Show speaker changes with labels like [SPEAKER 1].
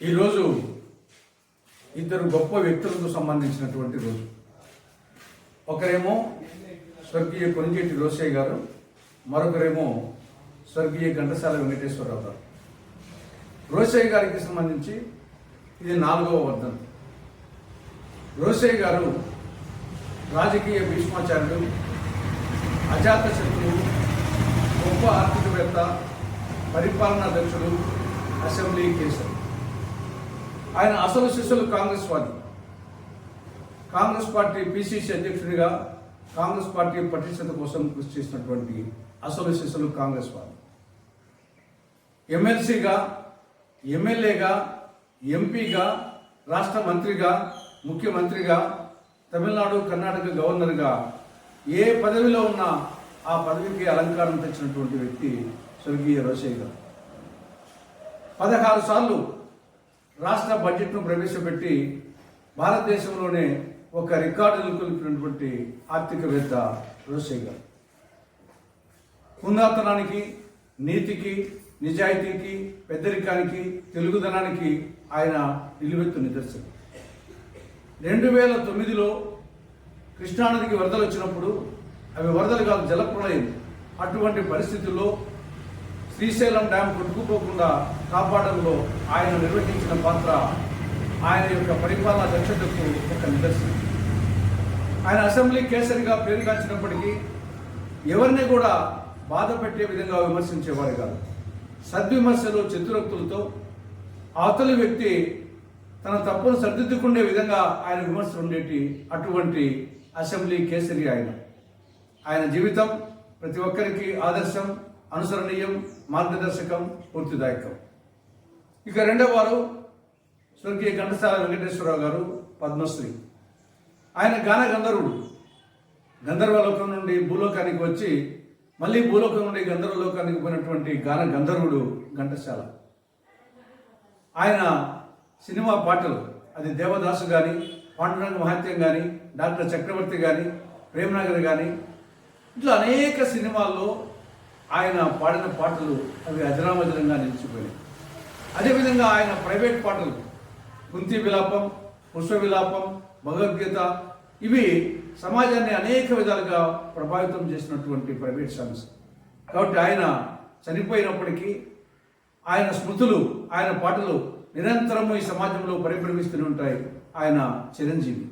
[SPEAKER 1] ఈరోజు ఇద్దరు గొప్ప వ్యక్తులకు సంబంధించినటువంటి రోజు. ఒకరేమో స్వర్గీయ కొనిజేటి రోసయ్య గారు, మరొకరేమో స్వర్గీయ ఘంటసాల వెంకటేశ్వరరావు గారు. రోసయ్య గారికి సంబంధించి ఇది 4వ వర్ధంతి. రోసయ్య గారు రాజకీయ భీష్మాచార్యుడు, అజాత శత్రువు, గొప్ప ఆర్థికవేత్త, పరిపాలనా దక్షుడు, అసెంబ్లీ కేసరి. ఆయన అసలు శిష్యులు కాంగ్రెస్ వాది. కాంగ్రెస్ పార్టీ పిసిసి అధ్యక్షుడిగా కాంగ్రెస్ పార్టీ పటిష్టత కోసం కృషి చేసినటువంటి అసలు శిష్యులు కాంగ్రెస్ వాది. ఎమ్మెల్సీగా, ఎమ్మెల్యేగా, ఎంపీగా, రాష్ట్ర మంత్రిగా, ముఖ్యమంత్రిగా, తమిళనాడు, కర్ణాటక గవర్నర్గా ఏ పదవిలో ఉన్నా ఆ పదవికి అలంకారం తెచ్చినటువంటి వ్యక్తి స్వర్గీయ రోసయ్య గారు. 16 సార్లు రాష్ట్ర బడ్జెట్ను ప్రవేశపెట్టి భారతదేశంలోనే ఒక రికార్డు నెలకొల్పినటువంటి ఆర్థికవేత్త రోసయ్య గారు. హుందాతనానికి, నీతికి, నిజాయితీకి, పెద్దరికానికి, తెలుగుదనానికి ఆయన నిలువెత్తు నిదర్శనం. 2009లో కృష్ణానదికి వరదలు వచ్చినప్పుడు అవి వరదలు కాదు, జలప్రళయం. అటువంటి పరిస్థితుల్లో శ్రీశైలం డ్యాం కొట్టుకుపోకుండా కాపాడంలో ఆయన నిర్వహించిన పాత్ర ఆయన యొక్క పరిపాలనా దక్షతకు ఒక నిదర్శనం. ఆయన అసెంబ్లీ కేసరిగా పేరుగాంచినప్పటికీ ఎవరిని కూడా బాధ పెట్టే విధంగా విమర్శించేవారు కాదు. సద్విమర్శలు, చతురక్తులతో అవతలి వ్యక్తి తన తప్పును సరిదిద్దుకునే విధంగా ఆయన విమర్శలు ఉండేటి అటువంటి అసెంబ్లీ కేసరి ఆయన జీవితం ప్రతి ఒక్కరికి ఆదర్శం, అనుసరణీయం, మార్గదర్శకం, పూర్తిదాయకం. ఇక రెండవ వారు స్వర్గీయ ఘంటసాల వెంకటేశ్వరరావు గారు, పద్మశ్రీ. ఆయన గాన గంధర్వుడు. గంధర్వలోకం నుండి భూలోకానికి వచ్చి మళ్ళీ భూలోకం నుండి గంధర్వలోకానికి పోయినటువంటి గాన గంధర్వుడు ఘంటసాల. ఆయన సినిమా పాటలు, అది దేవదాసు కానీ, పాండురంగ మహాత్యం కానీ, డాక్టర్ చక్రవర్తి కానీ, ప్రేమనగర్ కానీ, ఇట్లా అనేక సినిమాల్లో ఆయన పాడిన పాటలు అవి అజరామజరంగా నిలిచిపోయాయి. అదేవిధంగా ఆయన ప్రైవేట్ పాటలు, కుంతి విలాపం, పుష్ప విలాపం, భగవద్గీత, ఇవి సమాజాన్ని అనేక విధాలుగా ప్రభావితం చేసినటువంటి ప్రైవేట్ సాంగ్స్. కాబట్టి ఆయన చనిపోయినప్పటికీ ఆయన స్మృతులు, ఆయన పాటలు నిరంతరము ఈ సమాజంలో పరిభ్రమిస్తూనే ఉంటాయి. ఆయన చిరంజీవి.